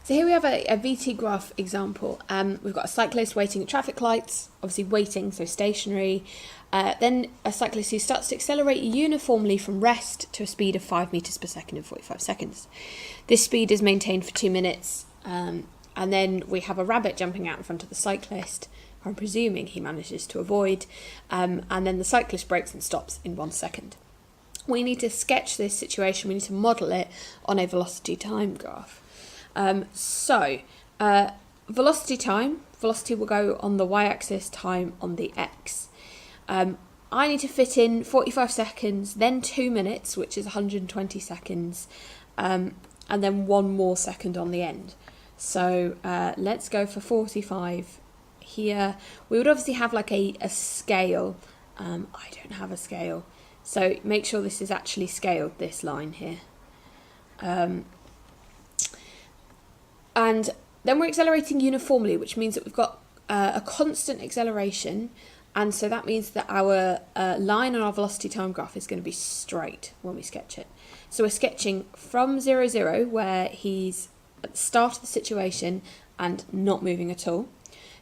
So here we have a VT graph example. We've got a cyclist waiting at traffic lights, obviously waiting, so stationary. Then a cyclist who starts to accelerate uniformly from rest to a speed of 5 meters per second in 45 seconds. This speed is maintained for 2 minutes. And then we have a rabbit jumping out in front of the cyclist. I'm presuming he manages to avoid. And then the cyclist brakes and stops in 1 second. We need to sketch this situation. We need to model it on a velocity time graph. Velocity will go on the y-axis, time on the x. I need to fit in 45 seconds, then 2 minutes, which is 120 seconds, and then 1 more second on the end. So let's go for 45 here. We would obviously have like a scale. I don't have a scale. So make sure this is actually scaled, this line here. And then we're accelerating uniformly, which means that we've got a constant acceleration. And so that means that our line on our velocity time graph is going to be straight when we sketch it. So we're sketching from 0, 0, where he's at the start of the situation and not moving at all,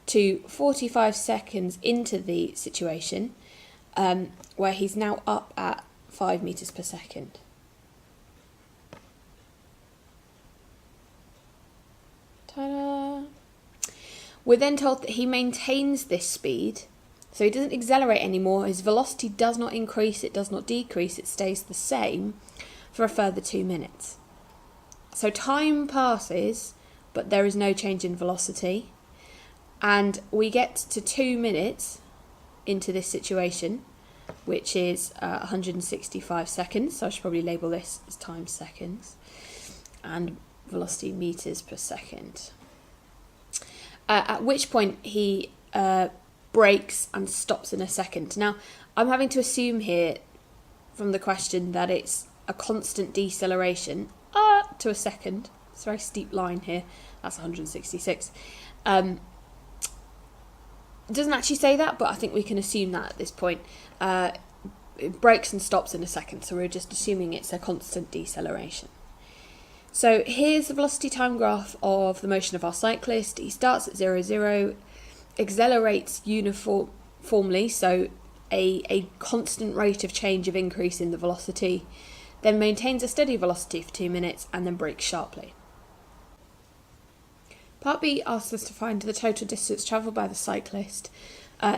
to 45 seconds into the situation, where he's now up at 5 meters per second. Ta-da! We're then told that he maintains this speed, so he doesn't accelerate anymore. His velocity does not increase, it does not decrease, it stays the same for a further 2 minutes. So time passes, but there is no change in velocity, and we get to 2 minutes into this situation, which is 165 seconds, so I should probably label this as time seconds, and velocity meters per second. At which point he brakes and stops in a second. Now, I'm having to assume here from the question that it's a constant deceleration to a second. It's a very steep line here. That's 166. It doesn't actually say that, but I think we can assume that at this point. It brakes and stops in a second, so we're just assuming it's a constant deceleration. So here's the velocity time graph of the motion of our cyclist. He starts at 0, 0, accelerates uniformly, so a constant rate of change of increase in the velocity, then maintains a steady velocity for 2 minutes and then brakes sharply. Part B asks us to find the total distance travelled by the cyclist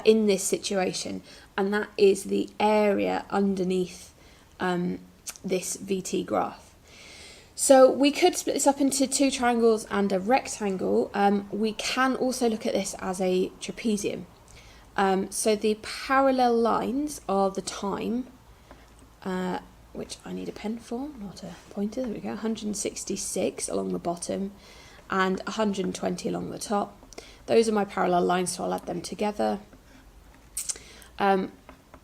in this situation, and that is the area underneath this VT graph. So we could split this up into 2 triangles and a rectangle. We can also look at this as a trapezium. So the parallel lines are the time, which I need a pen for, not a pointer. There we go, 166 along the bottom and 120 along the top. Those are my parallel lines, so I'll add them together. I'll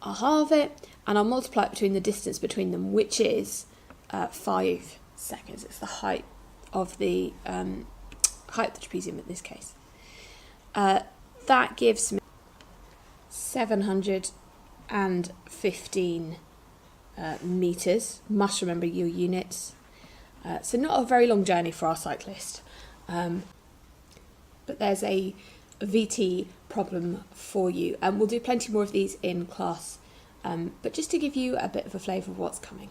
halve it and I'll multiply it between the distance between them, which is 5 seconds. It's the height of the trapezium in this case. That gives me 715 meters. Must remember your units. So not a very long journey for our cyclist. But there's a VT problem for you. We'll do plenty more of these in class, but just to give you a bit of a flavour of what's coming.